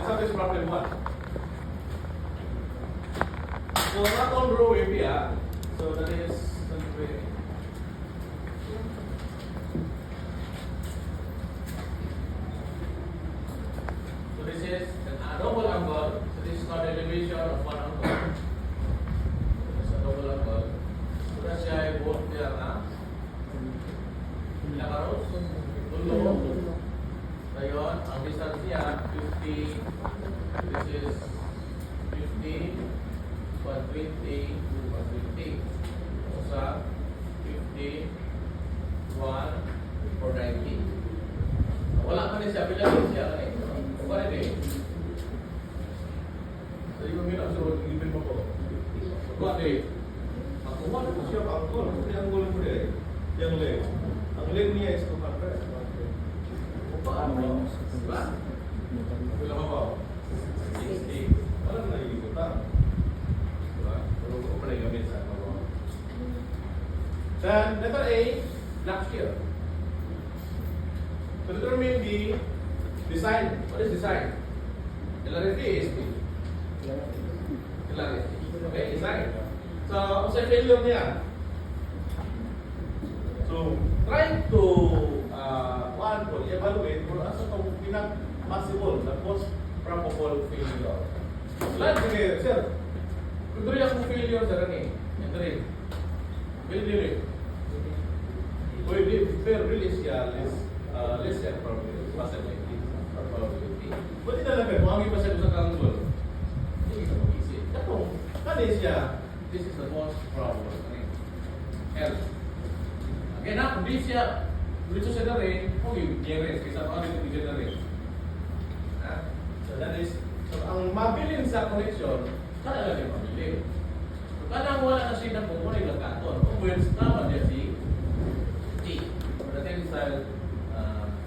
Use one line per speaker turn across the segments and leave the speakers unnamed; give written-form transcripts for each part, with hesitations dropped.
So this problem 1. So not on row AP, so that is so this is a double angle. So this is not elevation of one angle. It's a double angle. So that's why I both there na. Ilang araw? Tulo. Ngayon, ang distance niya 50. This is 50. 120, 150. Sa 50, 1, or 90. Wala pa rin siya. Bilang siya. Wala rin. So, yung minang suruh, ibig mo ko. Wala rin. Ako wala po siya. Angkol. Kasi angkol mo rin. Yang leg. Ang leg niya is 200. Paano? Diba? Bilang mo ba? 60. Wala na nag-iikutan. Then letter A, black here. To determine the design. What is design? Hilarity is hilarity. Okay, design. So, sa failure niya. So, try to evaluate kung asa itong pinag-possible na most probable failure. Lahat sige, sir. Kung doon yung failure sa rin ito rin. Very really siya less than possibility or probability. Pwede na lang kung ang iba sa kanggol. Hindi ka mag-isip. Kani siya, this is the most probable. Health. Again, kung di siya dito siya na rin, kung yung nearest, kaysa mga dito na rin. So that is, so ang mabilin sa connection, kaya lang yung mabilin. Kanang wala na siya kung muna yung katon. Kung words naman niya si T. Or the tensile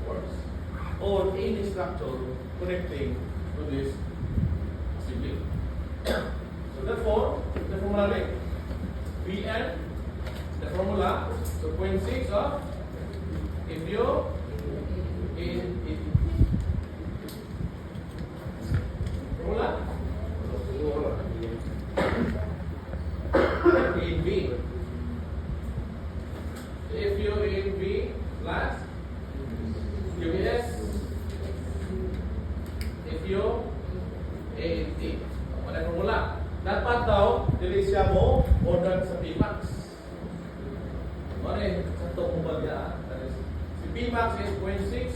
force. Or any structure connecting to this sibling. So therefore, the formula like Vn, the formula, so 0.6 of if you formula in B. If you in B plus UBS, if you A in T. Wala formula. Dapat daw, dili siya mo order sa Pmax. Ano yun? Sa itong kumpanya. Si Pmax is 0.6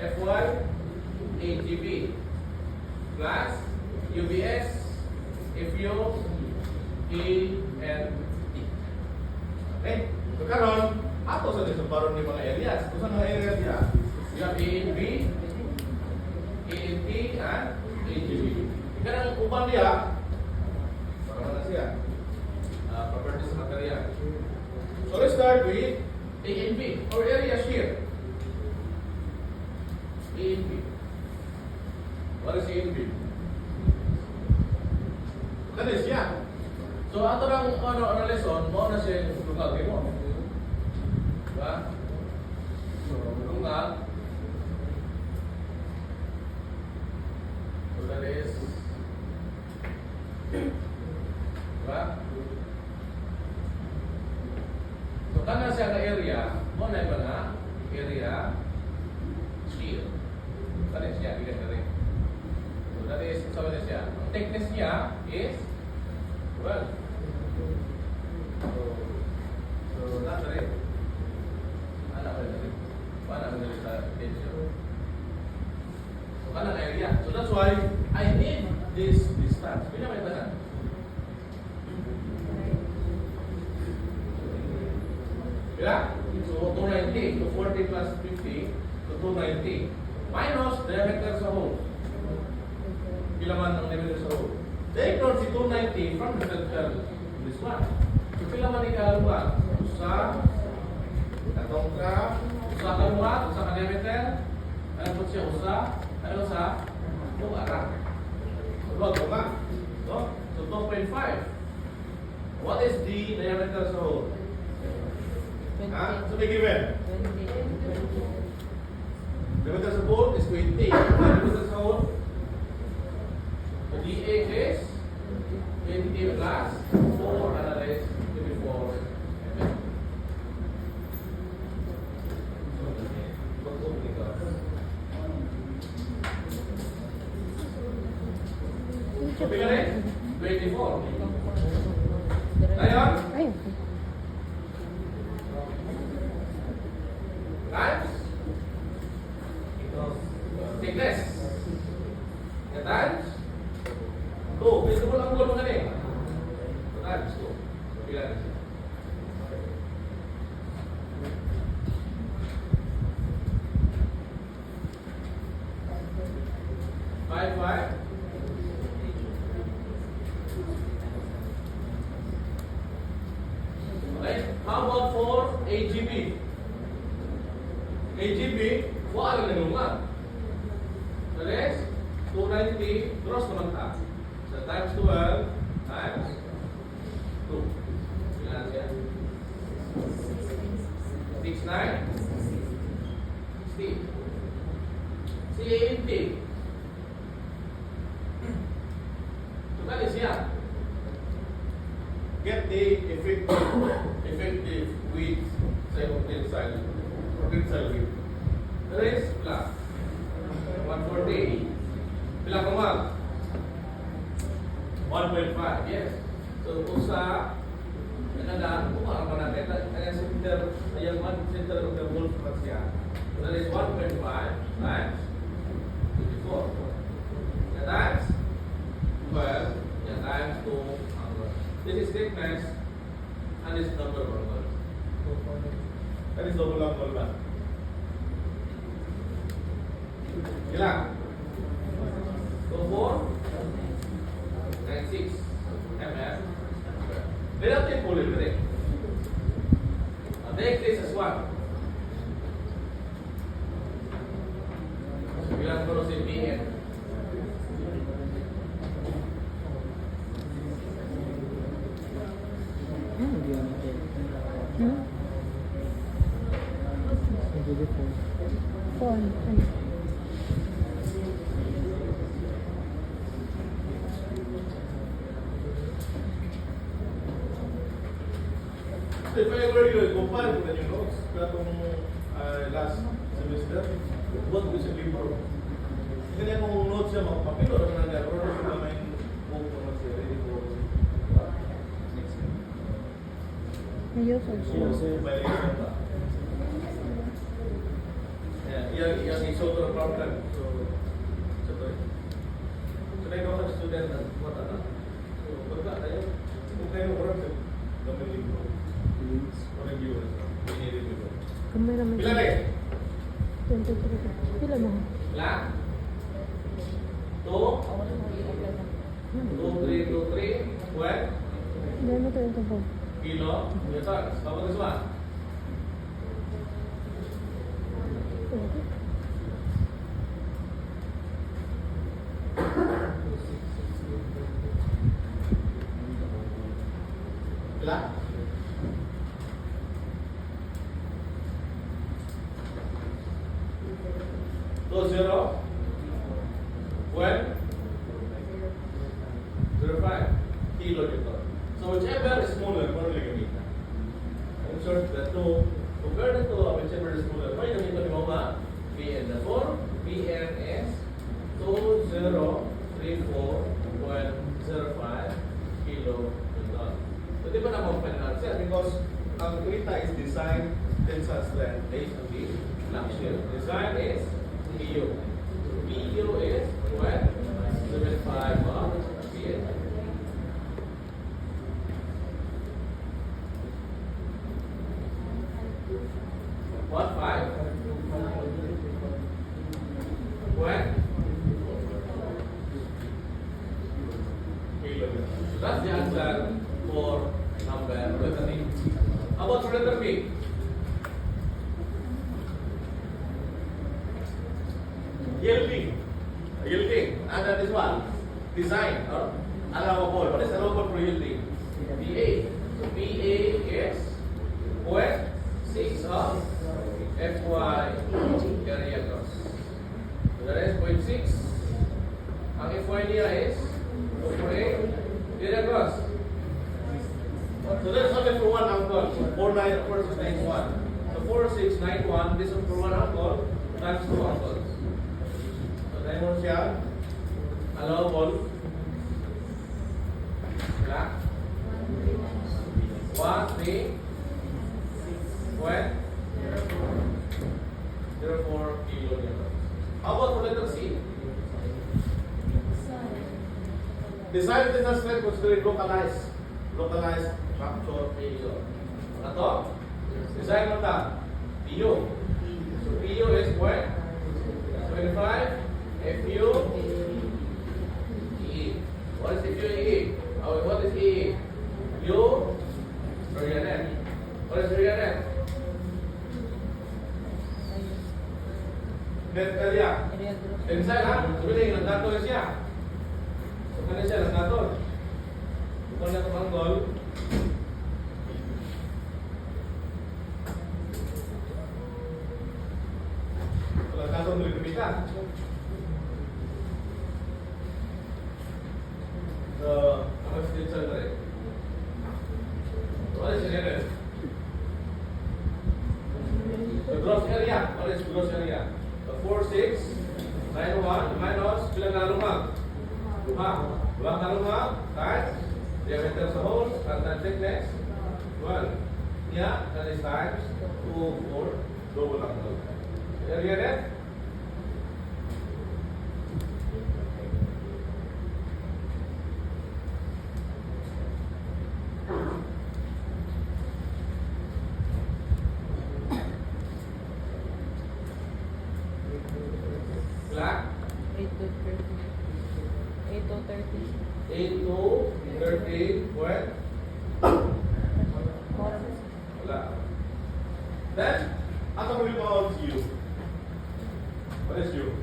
FY AGB plus UBS if you A and T. Okay? So karon, ato sa baron ni mga areas. Kung saan mga areas niya? You have A and B, A and T, and A and B. Kanang uban niya, para na siya. Properties ng material. So let's start with A and B, or areas here. A and B. What is A and B? Kani siya. So ato lang ano lesson, mo na siya lugar mo. Diba? So lugar. So that is diba? So kana siya na area, mo na ba na area here. Kani siya bigat na rin. So that is sabi na siya. Ang thickness niya is well. So that's right. Anak ko rin. Paano ko rin sa tension? So kanang area. So that's why I need this distance. Pinamay ba na? Yeah? So 290 to 40 plus 50 to 290 minus diameter sa hole. Pilaman ang diameter sa hole. Take note si 290 from the center to this one. So pilaman ikaluwa sa katong ka sa kaluwa sa diameter. Ano po siya usa? Ano sa lugar? So wag ko nga. So 2.5. What is the diameter sa hole? So be given. Diameter sa ball is 20. Diameter sa hole, the DA is 20 plus 4 analyze 24 mm. So, pila rin? 24. Ngayon,
Ayun.
times thickness. The times 2. Pwede mo lang goal mga rin. Times 2. So, pila rin siya. Five. Okay. How about for AGB? AGB, wala na naman. The rest, 290 gross naman ta. So times 12 times 2. Ilan siya? 6, 9, 60. CANT. So kali siya. Get the effective width sa iyong tensile width. The rest plus 140. Pila ka mag? 1.5. Yes. So usa naganda kumara pa natin ang center ayang center of the whole part siya. So that is 1.5 times 54. That times 12. That times 2. This is thickness and this is number one. That is double angle lang. Ilan? So 4, 96 mm. Relative pull rin. Take this as 1. So bilang ko si BN.
Phone.
If I ever compare with the notes, katong last semester, what we should improve. Hindi akong notes siya, makapapilo naman ang garo, pero may book naman siya, ready for next year.
Ayos also.
So, may reason ba? Yang isoto ng problem. So na ikaw ang student na mata na. So, pagka tayo, kung kayo orang gamay libro. O review na sa. Ini-review ko.
Kamay naman.
Pila rin?
23. Pila mo?
Pila? 2? 2, 3, 2, 3. Well?
Hindi mo ito yung kabog.
Kilo? Ito, kapag isma? Pila? So 0, 12, 05 kilo dito. So whichever is smaller, paano lang gamitan? In short, the two, compare the two, whichever is smaller, paano gamitan mo ba? BN. Therefore, BN is 2034.05 kilo Newton. So di ba naman siya? Because ang kita is design tensile strength based on the axial. Design is PU. PU is what? 75 of BN. What? 5? What? That's the answer for number letter D. How about for letter B? Yielding. And that is what? Design or allowable. What is allowable for yielding? PA. So PA is what? 6 of FY area cross. idea is, okay, get across. So that's only for one angle. 4691. So 4691, this is for one angle times two angles. So tayo mo siya, allowable. Yeah. 1, 3, square, 0.04 kilonewtons. How about for letter C? Design the transfer considering localized factor PU. Ato, design mo ta, PU. So PU is what? 25, FU, EE. What is FU and EE? What is EE? U, area net. What is area net? Net area. Design ha? Sabihin, nagdato na siya. So kanya siya, nagdato. Kung na tumanggol, walang kaso ng limitan. So, how much did you say? What is the area? The gross area. What is gross area? The 4691 minus bilang nalumag? Bilang nalumag times diameter sa hole and the thickness 12. Yeah, that is times 2 for double angle. Area net? Black?
8 to 30. 8 to 30.
8 to 30, what? Wala. Then, ato ko yung mga U. What is U?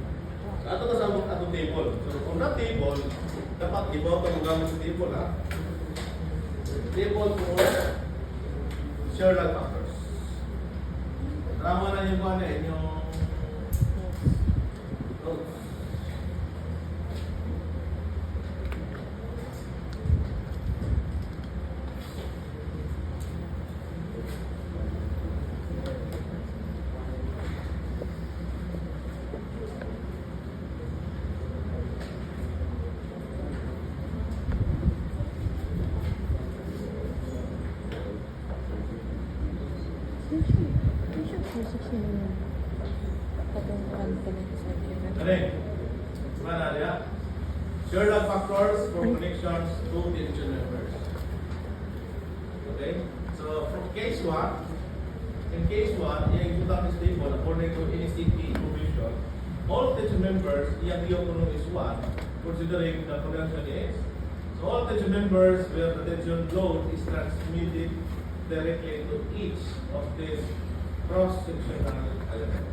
So, ato kasama atong table. So, kung na table, dapat ibaw ka magamit sa table, ha? Table for Sherlock factors. Tama na yung ano eh, yung notes. Mana dia? Sherlock factors for connections to tension members. Okay? So from case 1, in case 1, yang ikutan is table according to NCP provision, all tension members yang diukuran is 1, considering the convention is. So all tension members where the tension load is transmitted directly to each of these cross-sectional elements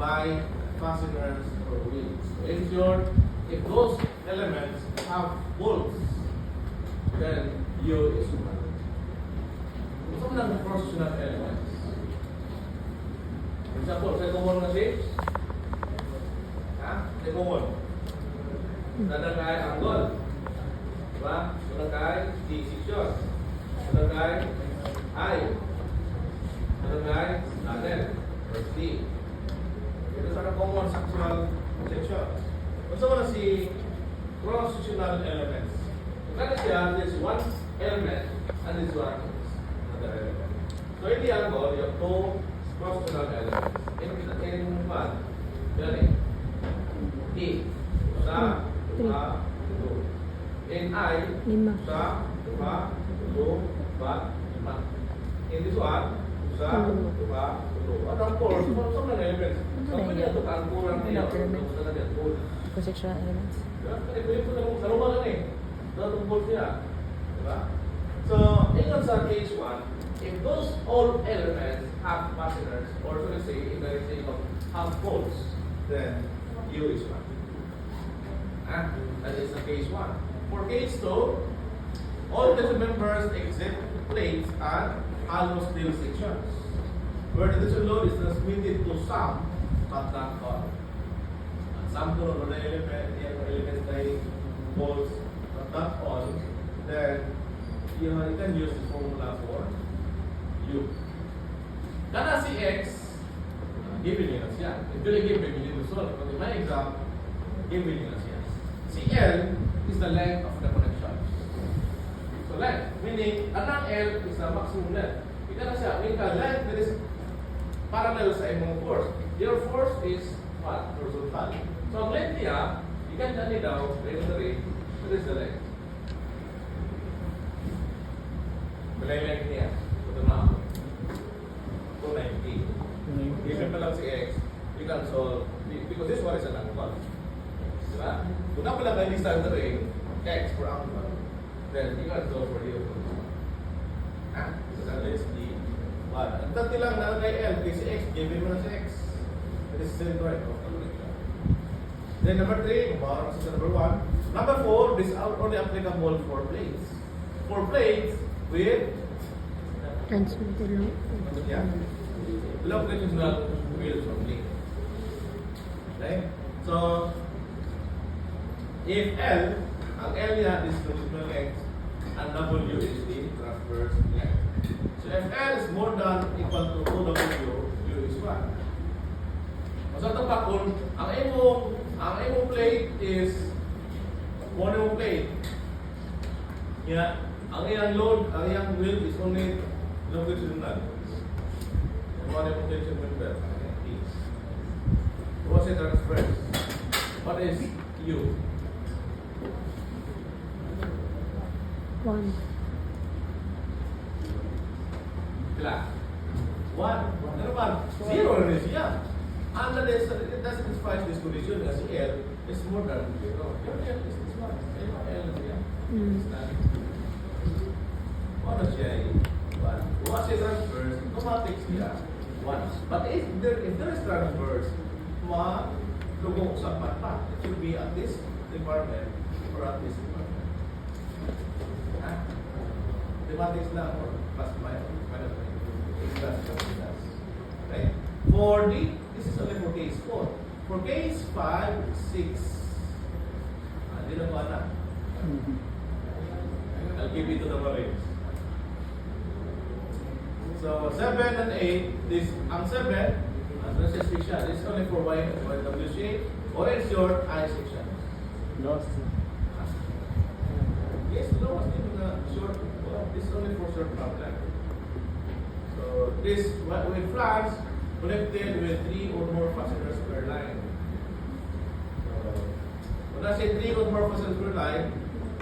by fasteners or wheels. In short, if those elements have bolts, then U is 1. Ito mo ng cross-sectional elements. Example, sa common na shapes. Ha? Sa common. Nadagay angle. Diba? Nadagay D-section. Nadagay I. Nadagay natin. Or D. Ito sa common sectional sections. Kung sa mga si cross-sectional elements. Kung kaya siya, there's one element and this one is another element. So in the angle, you have two cross-sectional elements. In one, yan eh. E. Sa, tuha, tulo. In I, sa, tuha, tulo, ba, lima. In this one, sa, tuha, tulo. At ang force, sa mga elements. Kapag niya ito, ang kurang niya, ito na niya, tulo.
Cross-sectional elements.
Sa rumah lang eh. Natumpol siya. Diba? So, ingat sa case 1, if those all elements have fasteners, or so let's say, if there is a have bolts, then U is 1. That is the case 1. For case 2, all the members exit plates and hollow steel sections, where the tension load is transmitted to some, but not all. sample of the elements by volts not on, then you can use the formula for U. Kana si X, given nyo na siya. Actually, given nyo din solve. But in my exam, given nyo na siya. Si L is the length of the connection. So length, meaning, anang L is the maximum length. Ika na siya, meaning the length that is parallel sa imong force. Your force is what? Horizontal. So ang length niya, ikan na daw, elementary, that is the length. Balay length niya. Ito na ako. 290. Given pa lang si X, you can solve, because this one is an angle. Diba? Kung na pala kayo ni standard X for angle, then you can solve for U. So that is the one. Ang dati lang na kay L, kay si X, given mo na si X. That is the right of the connection. Then number 3, bottom is number 1. Number 4, this is only applicable for plates. For plates with
Transmitter lang.
yeah, long gravitational field from plate. Okay? So, if L, ang L niya is longitudinal length, and W is the transverse length. So if L is more than equal to 2W, U is 1. So ito pa kung ang imong plate is mono plate. Yeah, ang iyang load, ang iyang width is only longitudinal. Mono tension member. What's a transverse? What is U?
1.
Kila? 1. Ano ba? 0 na rin siya. Unless it doesn't satisfy this condition as L is more than 0. Your L is this one. L siya. Ano siya eh? 1. What's a transverse? Automatic siya. 1. But if there is transverse, lugong sa patpat. It should be at this department or at this department. Mathematics lang or plus minus. Okay? For this is only for case 4. For case 5, 6, hindi na po anak. I'll give you to the marines. So 7 and 8, this ang 7, this is fiction. This is only for Y W shape or in short I section.
Lost.
Yes, no, short. Well, this is only for short problem. So this with flags connected with 3 or more fasteners per line. When I say 3 or more fasteners per line,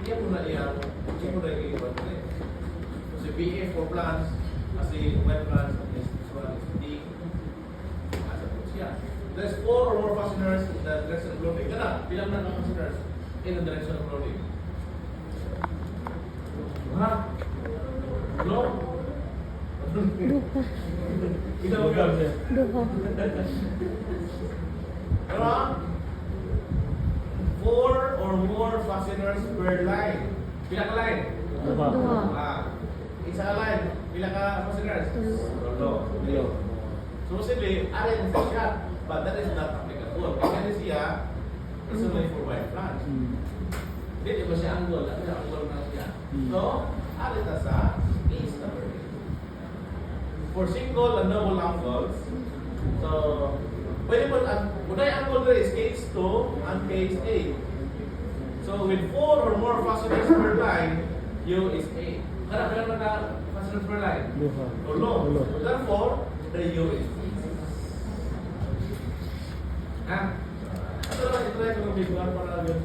iya mo na iyan iwan ko. So si BF for plants, kasi wet plants, this one is D. Asa po siya. There's 4 or more fasteners in the direction of loading. Kana, bilang na ng fasteners in the direction of loading. Ha? No? Ikaw ka.
Duha.
Ano? 4 or more fasteners per line. Pila ka line?
Duha.
Isa ka line. Pila ka fasteners?
Tulo.
So simply, arin sa siya. But that is not applicable. Kasi siya, is only for white plants. Hindi ba siya angle? Ano siya angle na siya? So, arin na sa case number 8. For single and double angles, so, pwede mo, unay angle there is case 2 and case 8. So, with 4 or more fasteners per line, U is 8. Kaya pala na fasteners per line?
Duha.
Tulo. So, therefore, the U is 6. Ha? Ito naman, ito yung mga biguan para yun.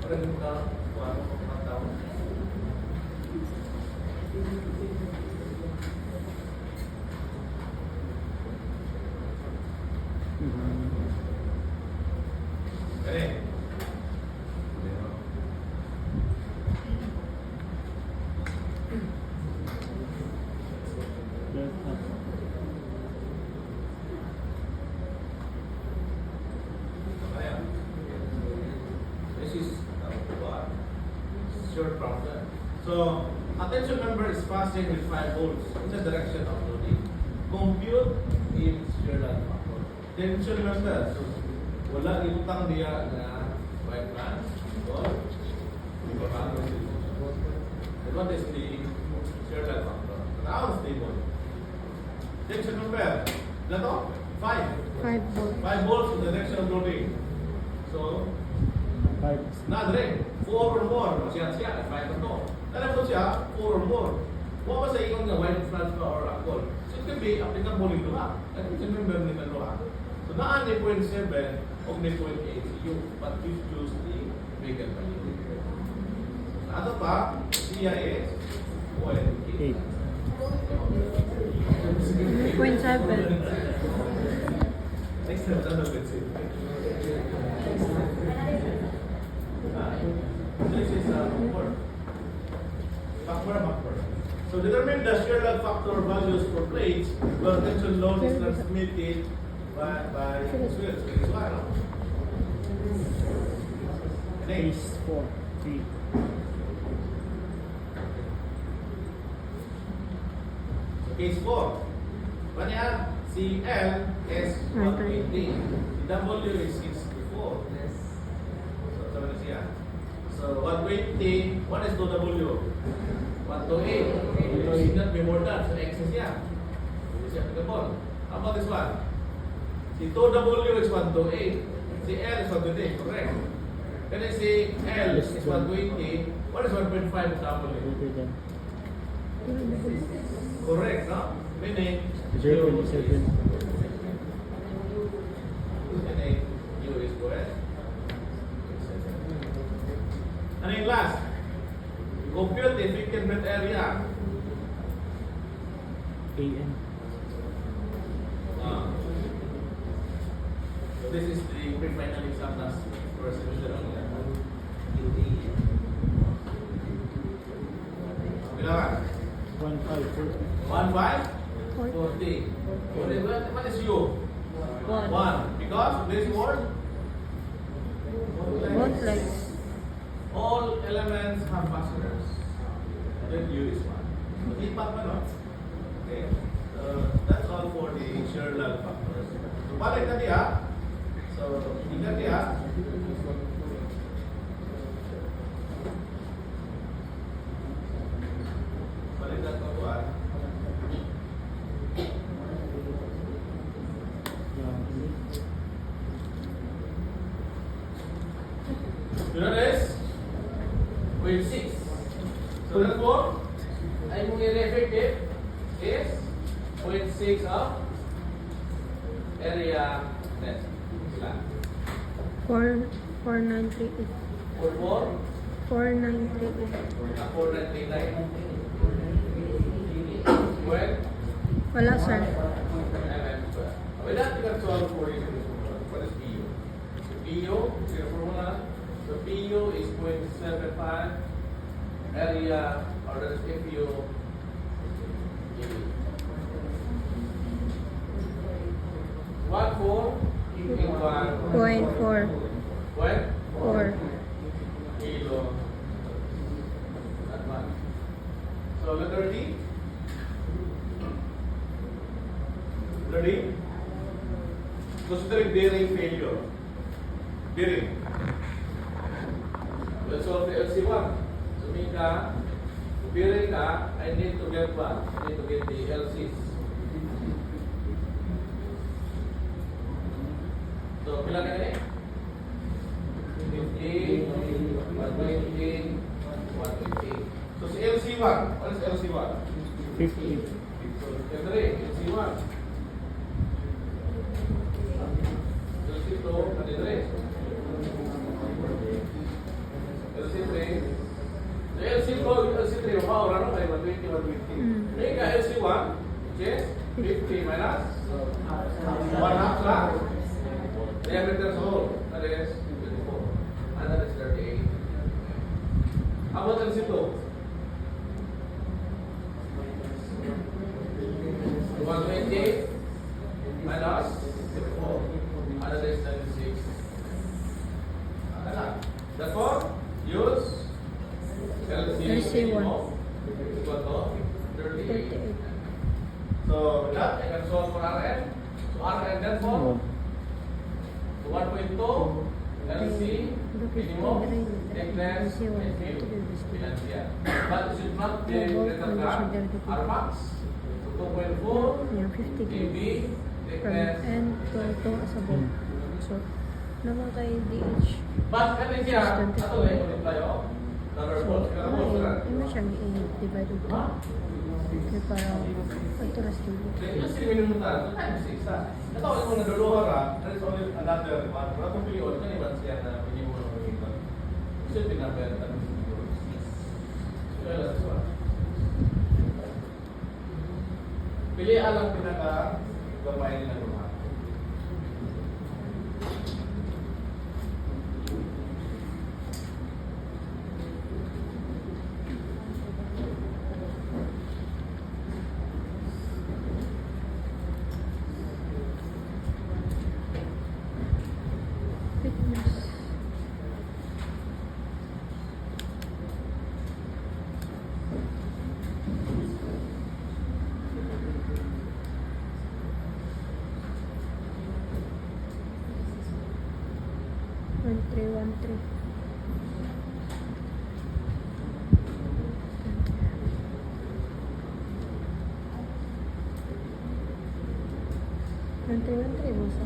Para yun ka, mga tao. Okay. Ayan. This is what? Short problem. So, attention member is passing with 5 volts in the direction of loading. Compute its shear line factor. Tension member. So, wala ibutang diya na white man. Gold. And what is the shear lag factor? Now stable. Section compare. Dato? 5.
5 volts.
5 volts in the direction of loading. So,
5.
na dire, 4 or more. Siya, 5 na to. Alam mo siya, 4 or more. Huwag ba sa ikon nga white flash pa or alcohol? So it could be applicable in luha. At it's a member ni luha. So naan ni 0.7 o ni 0.8 CU. But you choose the bigger value. Ano pa? Siya is 0.8.
0.7.
Next time, ano ba ito? This is backward. Backward. So determine the shear lag factor values for plates where tension load is transmitted by swirls. So this one, no? Next.
Case 4. 3.
Case 4. What yan? CL is 180. W is 64. So sabi na siya. So 120. What is 2W? 128. It should not be more than. So excess yan. This is applicable. How about this one? Si 2W is 128. Si L is 128. Correct. Then si L is 120. What is 1.5 of W?
Greater than.
Correct, no? Meaning
0.7.
Meaning U is correct. Ano yung last? Compute the effective net area.
AN.
So this is the pre-final exam last first semester only. Bilangan.
1.5.
1, 5, 40. What is U? 1. Because this word
Both legs.
all elements have fasteners. Then U is 1. Hindi pa no? Okay. That's all for the shear lag factors. So balik na diya. So tingnan diya. Balik na ito buwan. You know this? With 6. So therefore, ay mong effective is 0.6 of area net. Sila.
4,938.
4,
4,938.
4, 4, 12.
Wala, sir.
With that, you can solve for you. What is PU? So PU, zero formula. So PU is 0.75. Area, or that is FU. 1, 4, in 1.
0.4.
What?
4.
Kilo. That one. So letter D. Letter D. Considering bearing failure. Bearing. Let's solve the LC1. So Mika, bearing ka, I need to get what? I need to get the LCs. So bilang ka na 50, 120, 120. So si LC1, what is LC1?
50.
So LC1. LC2, ano yun rin? LC3. So LC3, maura no? Ay 120, 120. May ka LC1, which is 50 minus 1/2 lang. Diameter whole, that is 24. And that is 38. How about LC2? 120 minus 54. And that is 96. Therefore, use
LC1.
equal to 38.
38.
So, with that, I can solve for Rn. So, Rn therefore So 1.2, LC, minimum, thickness, and view. Bilang siya. But it should not be greater than Rmax. So 2.4,
Yung 50
KB,
grams. From
thickness.
N to asabog. So, naman kay DH.
But ano siya? Ato na yung reply oh. Number 4. Kaya mo sila.
Ano siya i-divide ito?
Ha?
Kaya para pagturas dito.
Just minimum na. 2 times 6 ha. Ito ako kung naduluha ra, there is only another one. Pero kung piliyon, kaniban siya na minimum ng pagkita. Should be number 6. So, yun lang sa pilihan lang pinaka gawain nila ng mga.
Fitness. One three, one three. One three, bosa.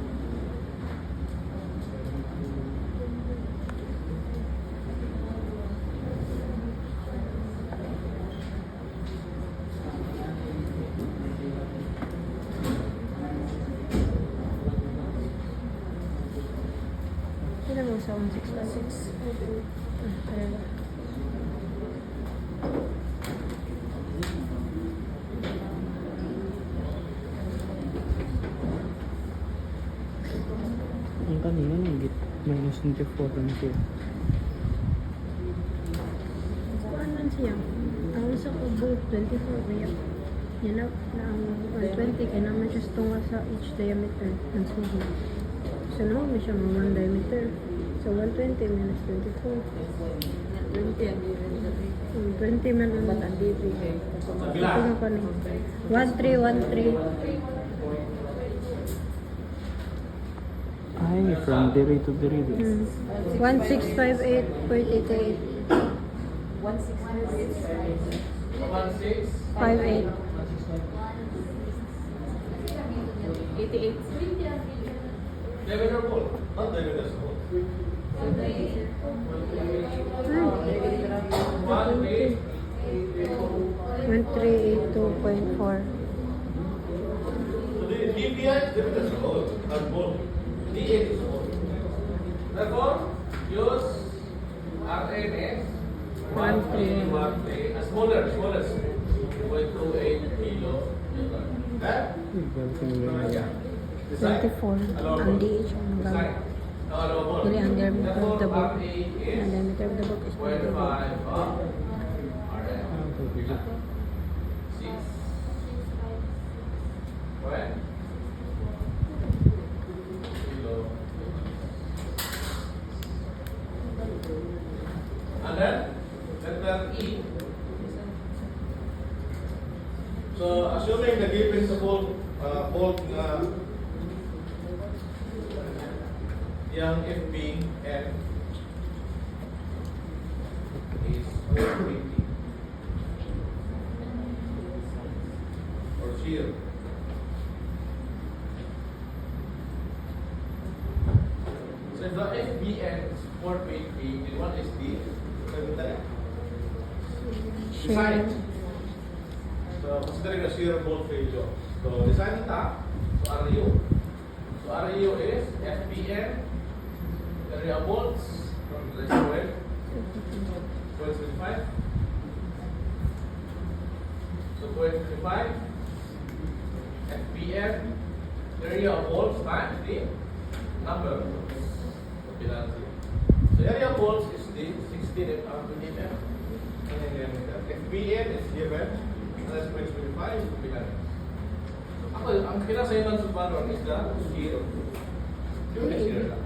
Kailan mo sa 1656? Kaya ba?
Ang kanina nagit minus 24 lang siya.
Kuan man siya. Ang isa ko bolt 24 kaya yan na ang 120 kaya naman siya tunga sa each diameter ng suho. So naman may siya mga 1 diameter. So 120 minus 24. 20 man ang DB. Ito na pa ni. 1313.
Ay, from diri to diri.
1658.88.
16.
58.
88.
Diameter ball. Not diameter ball.
1382.4.
So the DPI is diameter ball. Not ball. D8 is ball. Therefore, use RNS 1.3. Smaller. 0.28 kilo. Okay? Design.
24. Ang DH ang
Design.
gamit.
Now, allow ball.
Dili ang diameter of the book.
Therefore, RA
Ang
is
diameter of the book is
0.5
25.
of RN. 6. When? Kilo. And then, letter E. So, assuming the given support bolt na yung FB and is 420 or shear. So if the FBN is 420, then what is the
Share.
design? So considering the shear bolt failure. So design ita, so RU. So RU is FBN, area bolts from the square, 0.25. So 0.25 FBN, area of bolts times the number of penalty. So area of bolts is the 16 mm. FBN is given, and that's 0.25 penalty. Ako, ang pinasayang sa baron is the shear. Yung shear lang.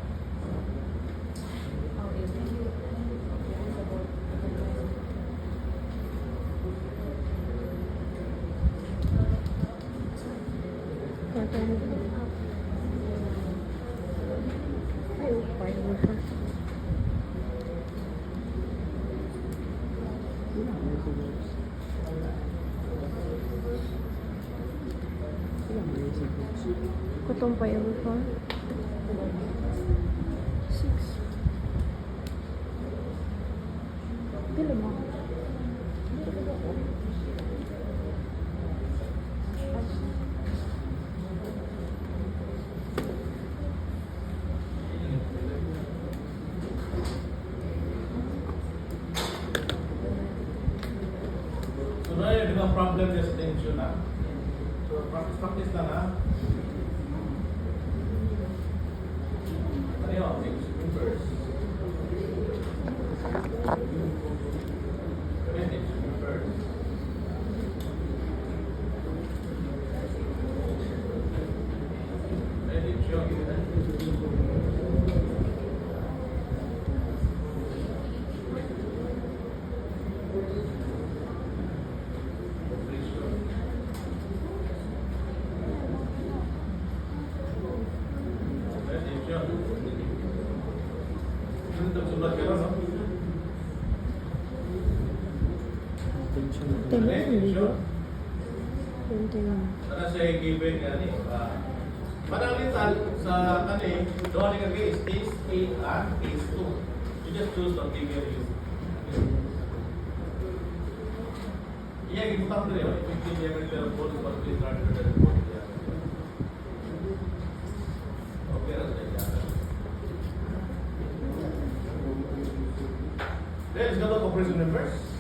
Fiber ka. Kutong fiber ka. 6. Pila mo?
So na yun, yung problem niya sa tension ha. So practice lang ha. Ano yun? Reverse. Reverse.
Tenang, ligo. Tenang.
Sana siya given nga ni. Panalitan sa kani, doon nga case 8 and case 2. You just choose what given you. Iya, gimutang dito yun. 15 year telephone, 1 week card, telephone. Okay, that's it. Let's go to comparison numbers.